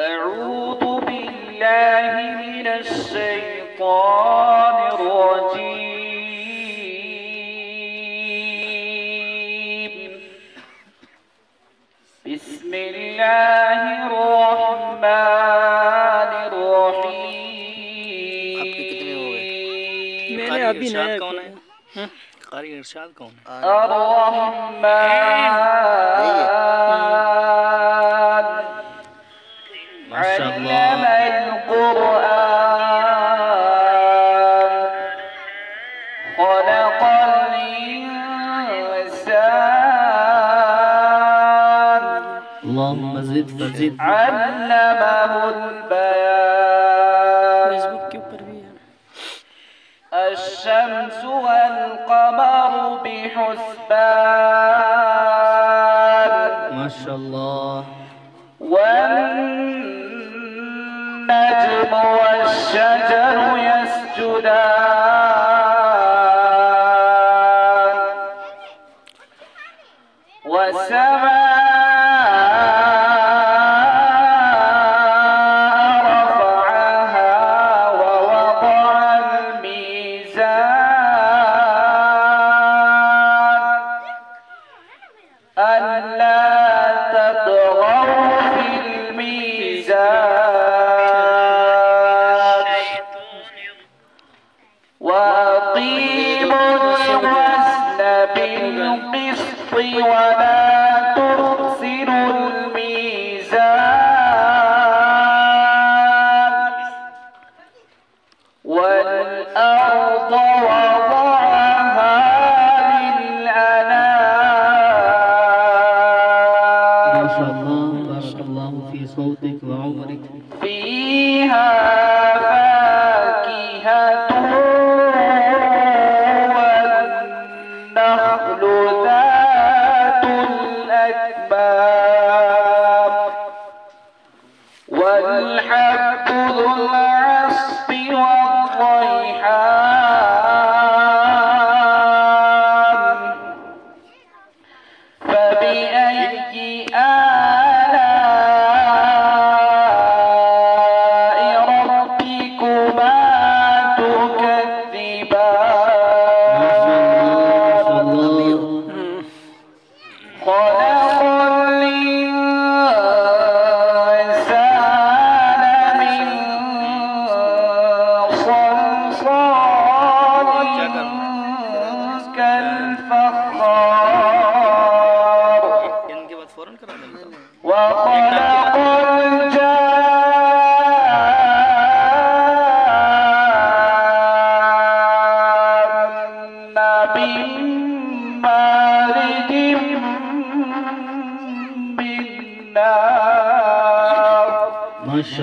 أعوذ بالله من الشيطان الرجيم. بسم الله الرحمن الرحيم. मैंने अभी नया कौन है? कारी इरशाद कौन है? الرحمن علم القرآن خلق الإنسان اللهم زد فزد علمه البيان. फेसबुक के ऊपर भी है। الشمس والقمر بحسبان माशाअल्लाह। والنجم والشجر يسجدان والسماء رفعها ووضع الميزان ألا تطغوا في الميزان وأقيموا الوزن بالقسط ولا تخسروا الميزان والأرض وضعها للأنام माशाअल्लाह। बारकल्लाहु फी सौतिक व उमरिक। فيها فاكهة والنخل ذات الأكمام والحب ذو العصف والريحان فبأي آلاء ربكما تكذبان خلق الإنسان من صلصال كالفخار इनके बाद फौरन करा देना। وخلق الجان من مارج من نار. माशा